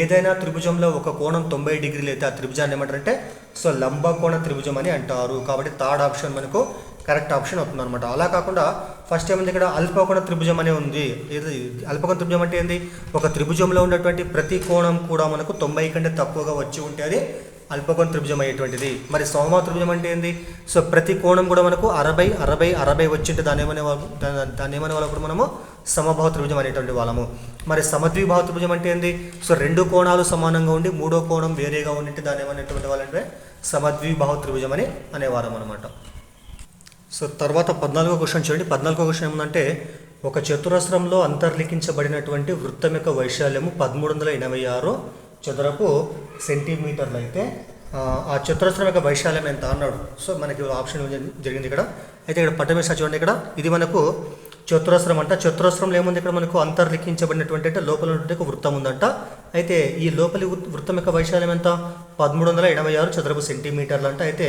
ఏదైనా త్రిభుజంలో ఒక కోణం 90 డిగ్రీలు అయితే ఆ త్రిభుజాన్ని ఏమంటారంటే సో లంబకోణ త్రిభుజం అని అంటారు. కాబట్టి థర్డ్ ఆప్షన్ మనకు కరెక్ట్ ఆప్షన్ అవుతుంది అనమాట. అలా కాకుండా ఫస్ట్ ఏముంది ఇక్కడ అల్పకోణ త్రిభుజం అనే ఉంది. ఏది అల్పకోణ త్రిభుజం అంటే ఏంది, ఒక త్రిభుజంలో ఉన్నటువంటి ప్రతి కోణం కూడా మనకు 90 కంటే తక్కువగా వచ్చి ఉంటే అది అల్పకోణ త్రిభుజం అయ్యేటువంటిది. మరి సమబాహు త్రిభుజం అంటే ఏంది, సో ప్రతి కోణం కూడా మనకు 60 60 60 వచ్చింటే దాన్ని ఏమనే వాళ్ళప్పుడు మనము సమబాహు త్రిభుజం అనేటువంటి వాళ్ళము. మరి సమద్విబాహు త్రిభుజం అంటే ఏంది, సో 2 కోణాలు సమానంగా ఉండి 3వ కోణం వేరేగా ఉండింటే దాన్ని ఏమనేటువంటి వాళ్ళంటే సమద్విబాహు త్రిభుజం అని అనేవారం అనమాట. సో తర్వాత 14వ క్వశ్చన్ చూడండి. 14వ క్వశ్చన్ ఏముందంటే ఒక చతురస్రంలో అంతర్లిఖించబడినటువంటి వృత్తం యొక్క వైశాల్యము 1386 చదరపు సెంటీమీటర్లు అయితే ఆ చతురస్రం యొక్క వైశాల్యం ఎంత అన్నాడు. సో మనకి ఆప్షన్ జరిగింది ఇక్కడ. అయితే ఇక్కడ పట్టమేసా చూడండి. ఇక్కడ ఇది మనకు చతురస్రం అంట. చతురస్రంలో ఏముంది, ఇక్కడ మనకు అంతర్లిఖించబడినటువంటి అంటే లోపల ఉన్నటువంటి ఒక వృత్తం ఉందంట. అయితే ఈ లోపలి వృత్తం యొక్క వైశాల్యం ఎంత 1386 చదరపు సెంటీమీటర్లు అంట. అయితే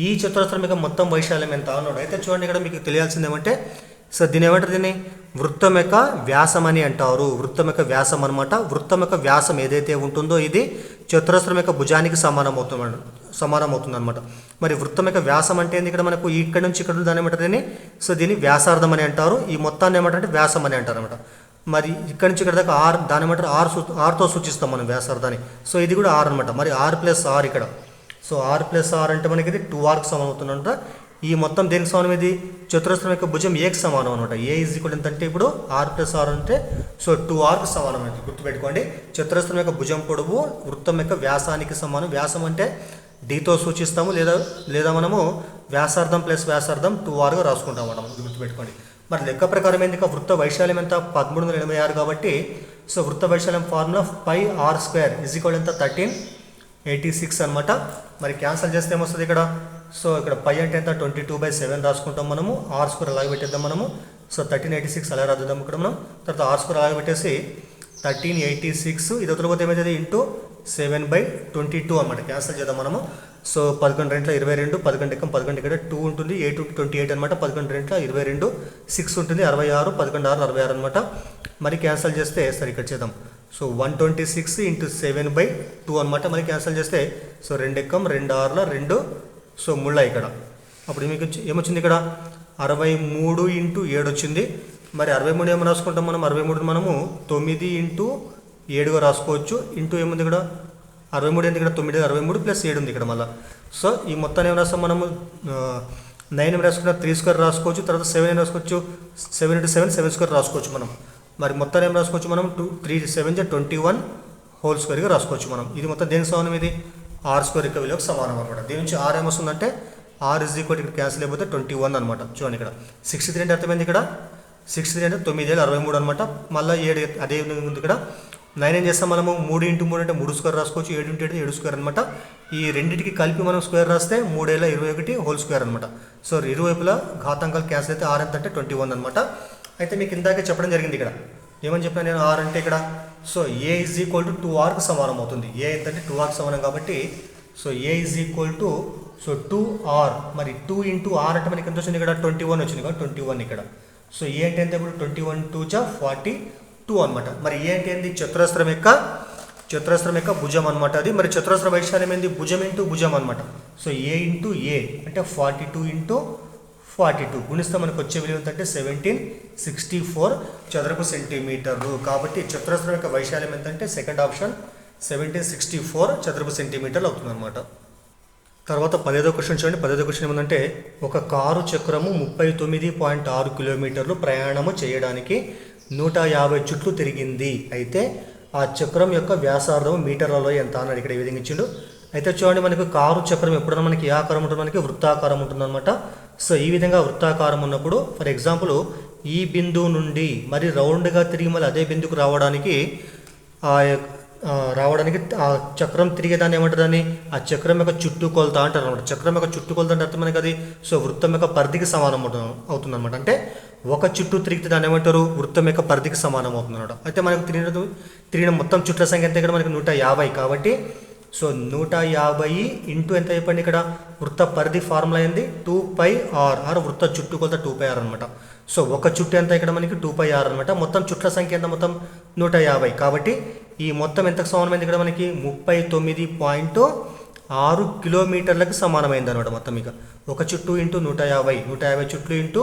ఈ చతురస్రం యొక్క మొత్తం వైశాల్యం ఎంత అన్నాడు. అయితే చూడండి ఇక్కడ మీకు తెలియాల్సింది ఏమంటే సో దీని ఏమంటారు, దీన్ని వృత్తం యొక్క వ్యాసం అని అంటారు. వృత్తం యొక్క వ్యాసం అనమాట. వృత్తం యొక్క వ్యాసం ఏదైతే ఉంటుందో ఇది చతురస్రం యొక్క భుజానికి సమానం అవుతుంది అనమాట. మరి వృత్తం యొక్క వ్యాసం అంటే ఇక్కడ మనకు ఇక్కడ నుంచి ఇక్కడ దాన్ని ఏమంటారు, దీన్ని సో దీన్ని వ్యాసార్థం అని అంటారు. ఈ మొత్తాన్ని ఏమంటారంటే వ్యాసం అని అంటారు అనమాట. మరి ఇక్కడ నుంచి ఇక్కడ దాకా దాని ఏమంటారు ఆర్తో సూచిస్తాం మనం వ్యాసార్థాన్ని. సో ఇది కూడా ఆర్ అనమాట. మరి r+r ఇక్కడ సో r+r అంటే మనకి ఇది 2rకి సమానం అవుతుందంట. ఈ మొత్తం దేనికి సమానం, ఇది చతురస్రం యొక్క భుజం ఏకి సమానం అనమాట. ఏ ఈజ్ ఈక్వల్ ఎంత అంటే ఇప్పుడు r+r అంటే సో 2rకి సమానం అంటే గుర్తుపెట్టుకోండి. చతురస్రం యొక్క భుజం పొడవు వృత్తం యొక్క వ్యాసానికి సమానం. వ్యాసం అంటే dతో సూచిస్తాము, లేదా మనము వ్యాసార్థం ప్లస్ వ్యాసార్థం 2rగా రాసుకుంటాం అన్నమాట. గుర్తుపెట్టుకోండి. మరి లెక్క ప్రకారం ఏంది, వృత్త వైశాల్యం ఎంత 1386 కాబట్టి సో వృత్త వైశాల్యం ఫార్ములా πr² ఈజ్ ఈక్వల్ ఎంత 1386 అనమాట. మరి క్యాన్సల్ చేస్తే ఏమొస్తుంది ఇక్కడ, సో ఇక్కడ π అంటే ఎంత 22/7 రాసుకుంటాం మనము. r² అలాగే పెట్టేద్దాం మనము. సో 1386 అలా రాద్దాం ఇక్కడ మనం. తర్వాత r² అలాగే పెట్టేసి 1386 ఇది వదిలిపోతే ఏమవుతుంది ఇంటూ 7/22 అనమాట. క్యాన్సల్ చేద్దాం మనము. సో 11 2 22, 11 ఎక్కం 11 ఇక్కడ 2 ఉంటుంది, 8 28 అనమాట. 11 2 22, 6 ఉంటుంది 66, 11 6 66 అనమాట. మరి క్యాన్సల్ చేస్తే సరే ఇక్కడ చేద్దాం. సో 126 × 7/2 అనమాట. మరి క్యాన్సల్ చేస్తే సో 2 ఎక్కం 2 6 2 సో ముళ్ళ ఇక్కడ. అప్పుడు మీకు ఏమొచ్చింది ఇక్కడ 63 × 7 వచ్చింది. మరి 63 ఏమో రాసుకుంటాం మనం, 63 మనము 9 × 7గా రాసుకోవచ్చు. ఇంటూ ఏముంది ఇక్కడ 63 ఎందుకు ఇక్కడ 9 63 + 7 ఉంది ఇక్కడ మళ్ళీ. సో ఈ మొత్తాన్ని ఏం రాస్తాం మనము 9 ఏం రాసుకున్నా 3² రాసుకోవచ్చు. తర్వాత 7 ఏం రాసుకోవచ్చు 7 × 7 7² రాసుకోవచ్చు మనం. మరి మొత్తాన్ని ఏం రాసుకోవచ్చు మనం 3 7 21 హోల్ స్క్వేర్గా రాసుకోవచ్చు మనం. ఇది మొత్తం దేనికి సమానం, ఇది r² యొక్క విలువకు సమానం అనమాట. దీని నుంచి r ఏమొస్తుందంటే ఆర్ ఇజ్ ఈక్వల్ ఇక్కడ క్యాన్సిల్ అయిపోతే 21 అనమాట. చూడండి ఇక్కడ 63 అంటే అర్థమైంది. ఇక్కడ 63 అంటే 9 అనమాట. మళ్ళీ 7 అదే ఉంది ఇక్కడ 9 ఏం చేస్తాం మనము 3 × 3 అంటే 3 స్క్వేర్ రాసుకోవచ్చు. 7 × 7 7 స్క్వేర్ అనమాట. ఈ రెండింటికి కలిపి మనం స్క్వేర్ రాస్తే 3 హోల్ స్క్వేర్ అనమాట. సో ఇరువైపులా ఘాతాంకాలు క్యాన్సిల్ అయితే ఆర్ ఎంత అంటే 21 అనమాట. అయితే మీకు ఇందాకే చెప్పడం జరిగింది ఇక్కడ ఏమని చెప్పాను నేను ఆర్ అంటే ఇక్కడ so a is equal to 2rకి సమానం అవుతుంది. ఏ ఎంతంటే 2rకి సమానం కాబట్టి so a is equal to so 2r. మరి 2 × r అంటే మనకి ఎంత వచ్చింది ఇక్కడ 21 వచ్చింది కాబట్టి 21 ఇక్కడ. సో ఏ అంటే ఎంత ఇప్పుడు 21 2 × 42 అనమాట. మరి ఏ అంటే ఏంది చతురస్రం యొక్క భుజం అనమాట అది. మరి చతురస్ర వైశాల్యం ఏంది భుజం ఇంటూ భుజం అనమాట. సో ఏ ఇంటూ ఏ అంటే 42 × 42 గుణిస్తే మనకు వచ్చే విలువ ఏంటంటే 1764 చదరపు సెంటీమీటర్లు. కాబట్టి చతురస్రం యొక్క వైశాల్యం ఎంతంటే సెకండ్ ఆప్షన్ 1764 చదరపు సెంటీమీటర్లు అవుతుంది అనమాట. తర్వాత 15వ క్వశ్చన్ చూడండి. 15వ క్వశ్చన్ ఏమందంటే ఒక కారు చక్రము 39.6 కిలోమీటర్లు ప్రయాణము చేయడానికి 150 చుట్లు తిరిగింది. అయితే ఆ చక్రం యొక్క వ్యాసార్థం మీటర్లలో ఎంత అన్నాడు. ఇక్కడ ఈ విధంగా ఇచ్చిండు. అయితే చూడండి మనకు కారు చక్రం ఎప్పుడైనా మనకి ఏ ఆకారం ఉంటుంది, మనకి వృత్తాకారం ఉంటుందన్నమాట. సో ఈ విధంగా వృత్తాకారం ఉన్నప్పుడు ఫర్ ఎగ్జాంపుల్ ఈ బిందువు నుండి మరి రౌండ్గా తిరిగి మళ్ళీ అదే బిందుకు రావడానికి ఆ చక్రం తిరిగేదాన్ని ఏమంటారని ఆ చక్రం యొక్క చుట్టుకొలత అంటారు అనమాట. చక్రం యొక్క చుట్టుకొలత అంటే అర్థం మనకి అది సో వృత్తం యొక్క పరిధికి సమానం అవుతుంది అనమాట. అంటే ఒక చుట్టూ తిరిగితే దాన్ని ఏమంటారు వృత్తం యొక్క పరిధికి సమానం అవుతుంది అనమాట. అయితే మనకు తిరిగిన మొత్తం చుట్ల సంఖ్య ఎంత ఇక్కడ మనకి 150 కాబట్టి సో 150 ఇంటూ ఎంత అయిపోయింది ఇక్కడ వృత్త పరిధి ఫార్ములా అయింది 2πr. వృత్త చుట్టుకొలత 2πr అనమాట. సో ఒక చుట్టు ఎంత ఇక్కడ మనకి 2πr అనమాట. మొత్తం చుట్ల సంఖ్య ఎంత మొత్తం 150 కాబట్టి ఈ మొత్తం ఎంతకు సమానమైంది ఇక్కడ మనకి 39.6 కిలోమీటర్లకు సమానమైంది అనమాట. మొత్తం ఇక ఒక చుట్టూ ఇంటూ 150 చుట్లు ఇంటూ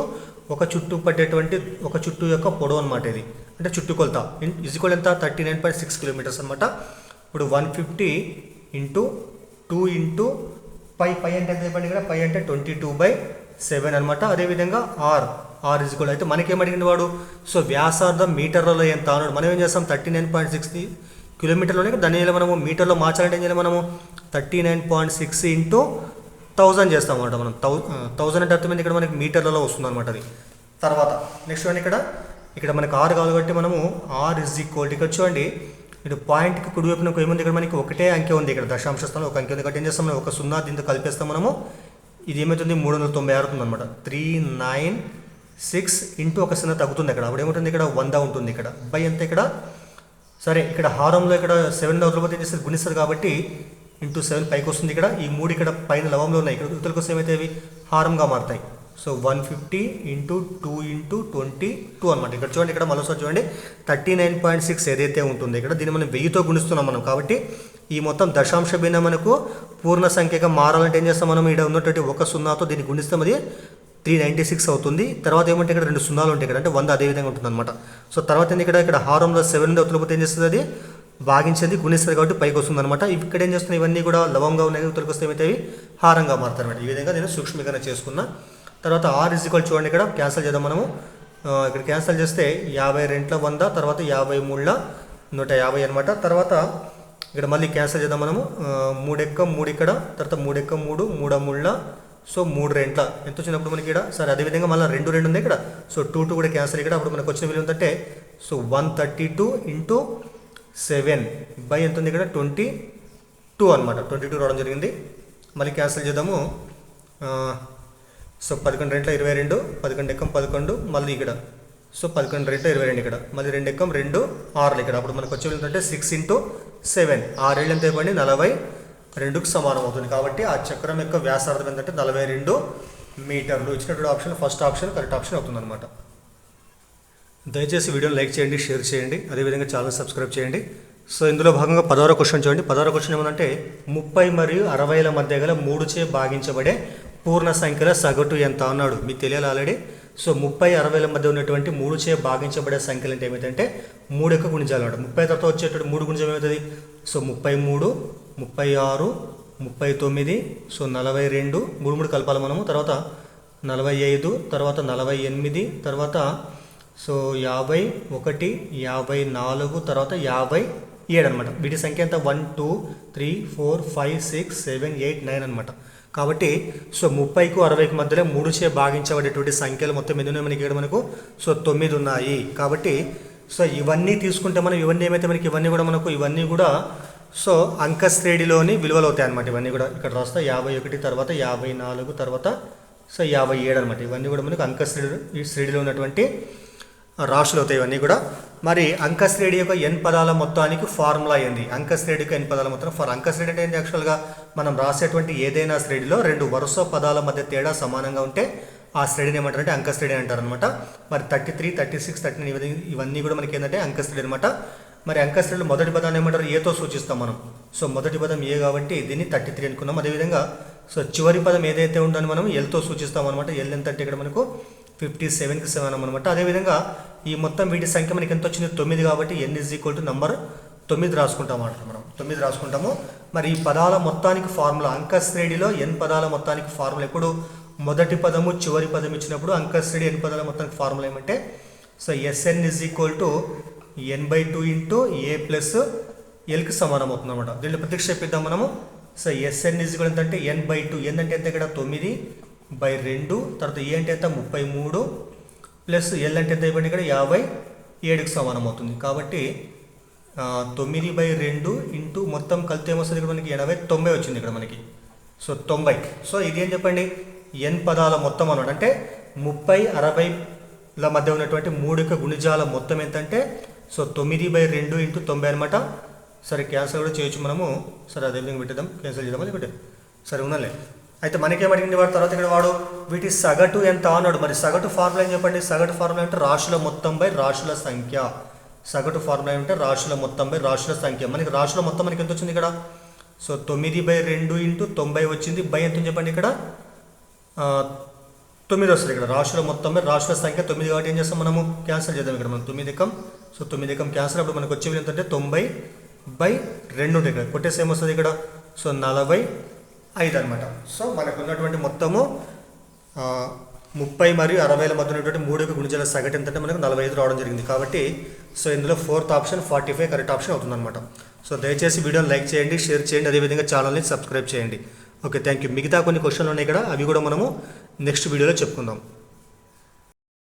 ఒక చుట్టూ పట్టేటువంటి ఒక చుట్టూ యొక్క పొడవు అనమాట. ఇది అంటే చుట్టుకొలత ఈజ్వల్ ఎంత 39.6 కిలోమీటర్స్ అనమాట. ఇప్పుడు 150 ఇంటూ 2 ఇంటూ పై అంటే ఎంత చెప్పండి ఇక్కడ పై అంటే 22/7 అనమాట. అదేవిధంగా ఆర్ ఈజ్వల్ అయితే మనకేం అడిగింది వాడు సో వ్యాసార్థం మీటర్లలో ఎంత అన్నాడు. మనం ఏం చేస్తాం 39.6 కిలోమీటర్లోనే దాన్ని మనము మీటర్లో మార్చాలంటే ఏం చేయాలి మనము 39.6 ఇంటూ 1000 చేస్తాం అనమాట. మనం 1000 అంటే అర్థమైంది ఇక్కడ మనకి మీటర్లలో వస్తుంది అనమాట అది. తర్వాత నెక్స్ట్ చూడండి ఇక్కడ మనకి ఆర్ కావాలి కాబట్టి మనము ఆర్ ఇజ్ ఈక్వల్ ఇక్కడ చూడండి ఇటు పాయింట్కి కుడివైపున ఏముంది ఇక్కడ మనకి ఒకటే అంకె ఉంది. ఇక్కడ దశాంశ స్థానంలో ఒక అంకె ఉంది కాబట్టి ఏం చేస్తాం మనం ఒక 0 దీంతో కలిపేస్తాం మనము. ఇది ఏమవుతుంది 396 అవుతుంది అనమాట. 396 ఇంటూ ఒక 0 తగ్గుతుంది అక్కడ. అప్పుడు ఏముంటుంది ఇక్కడ 100 ఉంటుంది. ఇక్కడ బై ఎంత ఇక్కడ సరే ఇక్కడ హారంలో ఇక్కడ 7 అవతలపోతే ఏం చేస్తుంది గుణిస్తారు కాబట్టి ఇంటూ 7 పైకి వస్తుంది. ఇక్కడ ఈ 3 ఇక్కడ పైన లవంలో ఉన్నాయి. ఇక్కడ ఉత్తల కోసం ఏమైతే అవి హారంగా మారుతాయి. సో 150 ఇంటూ 2 ఇంటూ 22 అనమాట. ఇక్కడ చూడండి ఇక్కడ మరోసారి చూడండి 39.6 ఏదైతే ఉంటుందో ఇక్కడ దీన్ని మనం 1000తో గుణిస్తున్నాం మనం. కాబట్టి ఈ మొత్తం దశాంశ భిన్నం మనకు పూర్ణ సంఖ్యగా మారాలంటే ఏం చేస్తాం మనం ఇక్కడ ఉన్నటువంటి ఒక 0తో దీన్ని గుణిస్తాం అది 396 అవుతుంది. తర్వాత ఏమంటే ఇక్కడ 2 0 ఉంటాయి ఇక్కడ అంటే 100 అదే విధంగా ఉంటుంది అనమాట. సో తర్వాత ఏంది ఇక్కడ హారంలో 7 అవతలపోతే ఏం చేస్తుంది అది భాగించేది గుణిస్తుంది కాబట్టి పైకి వస్తుంది అనమాట. ఇక్కడ ఏం చేస్తున్నాయి ఇవన్నీ కూడా లవంగా ఉన్నాయి ఉత్తలకు వస్తే ఏమైతే అవి హారంగా మారుతారు అనమాట. ఈ విధంగా నేను సూక్ష్మీకరణ చేసుకున్నా. తర్వాత ఆర్ ఇజ్ ఈక్వల్ చూడండి ఇక్కడ క్యాన్సిల్ చేద్దాం మనము. ఇక్కడ క్యాన్సిల్ చేస్తే 50 100 తర్వాత 53 150 అనమాట. తర్వాత ఇక్కడ మళ్ళీ క్యాన్సిల్ చేద్దాం మనము. 3 ఎక్కం 3 ఇక్కడ తర్వాత 3 ఎక్కం 3 3 3 సో 3 2 ఎంత వచ్చినప్పుడు మనకి ఇక్కడ సరే అదేవిధంగా మళ్ళీ 2 2 ఉంది ఇక్కడ. సో 2 కూడా క్యాన్సిల్ ఇక్కడ. అప్పుడు మనకు వచ్చిన విలువ ఏంటంటే సో 132 ఇంటూ 7 బై ఎంత ఉంది ఇక్కడ 22 అనమాట. 22 రావడం జరిగింది. మళ్ళీ క్యాన్సిల్ చేద్దాము. సో 11 2 22 11 ఎక్కం 11 మళ్ళీ ఇక్కడ సో 11 2 22 ఇక్కడ మళ్ళీ 2 ఎక్కం 2 6 ఇక్కడ. అప్పుడు మనకు వచ్చే ఏంటంటే 6 ఇంటూ 7 6 ఎంత అయిపోయింది 42కు సమానం అవుతుంది. కాబట్టి ఆ చక్రం యొక్క వ్యాసార్థం ఏంటంటే 42 మీటర్లు. ఇచ్చినటువంటి option first option correct option అవుతుంది అనమాట. దయచేసి వీడియోని లైక్ చేయండి, షేర్ చేయండి, అదేవిధంగా ఛానల్ సబ్స్క్రైబ్ చేయండి. సో ఇందులో భాగంగా 16వ క్వశ్చన్ చూడండి. 16వ క్వశ్చన్ ఏమంటే 30 మరియు 60ల మధ్య గల 3చే భాగించబడే పూర్ణ సంఖ్యల సగటు ఎంత అన్నాడు. మీకు తెలియాలి ఆల్రెడీ. సో 30 60ల మధ్య ఉన్నటువంటి 3చే భాగించబడే సంఖ్యలు అంటే ఏమిటంటే 3 యొక్క గుణించాలన్నమాట. 30 తర్వాత వచ్చేటువంటి 3 గుణించం ఏమవుతుంది సో 33 36 39 సో 42 3 కలపాలి మనము. తర్వాత 45 తర్వాత 48 తర్వాత సో 51 54 తర్వాత 57 అనమాట. వీటి సంఖ్య అంతా 1 2 3 4 5 6 7 8 9 అనమాట. కాబట్టి సో 30కు 60కి మధ్యలో 3చే భాగించబడేటువంటి సంఖ్యలు మొత్తం ఎన్ని ఉన్నాయి మనకి ఇక్కడ మనకు సో 9 ఉన్నాయి. కాబట్టి సో ఇవన్నీ తీసుకుంటే మనం ఇవన్నీ ఏమైతే మనకి ఇవన్నీ కూడా సో అంక శ్రేణిలోని విలువలు అవుతాయి అనమాట. ఇవన్నీ కూడా ఇక్కడ రాస్తా 51 తర్వాత 54 తర్వాత సో 57 అనమాట. ఇవన్నీ కూడా మనకు అంక శ్రేణిలో ఉన్నటువంటి రాశులు అవుతాయి ఇవన్నీ కూడా. మరి అంక శ్రేణి యొక్క n పదాల మొత్తానికి ఫార్ములా ఏంది? అంక శ్రేణి యొక్క n పదాల మొత్తం అంక శ్రేణి అంటే ఏంటి? యాక్చువల్గా మనం రాసేటువంటి ఏదైనా శ్రేణిలో 2 వరుస పదాల మధ్య తేడా సమానంగా ఉంటే ఆ శ్రేణిని ఏమంటారంటే అంక శ్రేణి అంటారనమాట. మరి 33, 36, 39 ఇవన్నీ కూడా మనకి ఏంటంటే అంక శ్రేణి అనమాట. మరి అంక శ్రేణిలో మొదటి పదాన్ని ఏమంటారు? ఏతో సూచిస్తాం మనం. సో మొదటి పదం ఏ కాబట్టి దీన్ని 33 అనుకున్నాం. అదేవిధంగా సో చివరి పదం ఏదైతే ఉందని మనం ఎల్తో సూచిస్తాం అనమాట. ఎల్ ఎంత అంటే ఇక్కడ మనకు 57కి 7 అనమాట. అదేవిధంగా ఈ మొత్తం వీటి సంఖ్య మనకి ఎంత వచ్చింది? 9 కాబట్టి n = నంబర్ 9 రాసుకుంటాం అన్నమాట. మనం 9 రాసుకుంటాము. మరి ఈ పదాల మొత్తానికి ఫార్ములా అంక శ్రేణిలో n పదాల మొత్తానికి ఫార్ములా ఎప్పుడు మొదటి పదము చివరి పదం ఇచ్చినప్పుడు అంక శ్రేణి n పదాల మొత్తానికి ఫార్ములా ఏమంటే సో Sn = n/2 × a + lకి సమానం అవుతుంది అనమాట. దీన్ని ప్రతిక్షేపిద్దాం మనము. సో Sn ఎంత అంటే n/2. n అంటే ఎంత? ఇక్కడ 9/2 తర్వాత ఏ అంటే ఎంత? 33 ప్లస్ ఎల్ అంటే ఎంత అయిపోయింది? ఇక్కడ 57కి సమానం అవుతుంది. కాబట్టి 9/2 ఇంటూ మొత్తం కలితే ఏమొస్తుంది? ఇక్కడ మనకి 80, 90 వచ్చింది ఇక్కడ మనకి. సో 90. సో ఇది ఏం చెప్పండి? n పదాల మొత్తం అనమాట. అంటే 30, 60ల మధ్య ఉన్నటువంటి 3 యొక్క గుణిజాల మొత్తం ఎంతంటే సో 9/2 ఇంటూ 90 అనమాట. సరే క్యాన్సల్ కూడా చేయొచ్చు మనము. సరే అదేవిధంగా పెట్టేద్దాం, క్యాన్సల్ చేద్దాం. అది సరే ఉన్నలే. అయితే మనకేం అడిగింది వాడు? తర్వాత ఇక్కడ వాడు వీటి సగటు ఎంత అన్నాడు. మరి సగటు ఫార్ములా ఏం చెప్పండి? సగటు ఫార్ములా అంటే రాశుల మొత్తం బై రాశుల సంఖ్య. సగటు ఫార్ములా అంటే రాశుల మొత్తం బై రాశుల సంఖ్య. మనకి రాశుల మొత్తం మనకి ఎంత వచ్చింది ఇక్కడ? సో 9/2 ఇంటూ 90 వచ్చింది. బై ఎంత చెప్పండి? ఇక్కడ 9 వస్తుంది. ఇక్కడ రాశుల మొత్తం బై రాశుల సంఖ్య 9 కాబట్టి ఏం చేస్తాం మనము? క్యాన్సల్ చేద్దాం. ఇక్కడ మనం 9 ఎక్కం. So 9 ఎక్కం cancel. అప్పుడు మనకు వచ్చే ఎంత అంటే 90/2 ఉంటుంది. ఇక్కడ కొట్టేసి ఏమొస్తుంది? ఇక్కడ సో 45 అనమాట. సో మనకు ఉన్నటువంటి మొత్తము 30 మరియు 60ల మధ్య ఉన్నటువంటి 3 యొక్క గుణిజాల సగటు ఎంతంటే మనకు 45 రావడం జరిగింది. కాబట్టి సో ఇందులో 4th ఆప్షన్ 45 కరెక్ట్ ఆప్షన్ అవుతుందన్నమాట. సో దయచేసి వీడియోని లైక్ చేయండి, షేర్ చేయండి, అదేవిధంగా ఛానల్ని సబ్స్క్రైబ్ చేయండి. Okay, thank you. మిగతా కొన్ని క్వశ్చన్లు ఉన్నాయి ఇక్కడ, అవి కూడా మనము నెక్స్ట్ వీడియోలో చెప్పుకుందాం.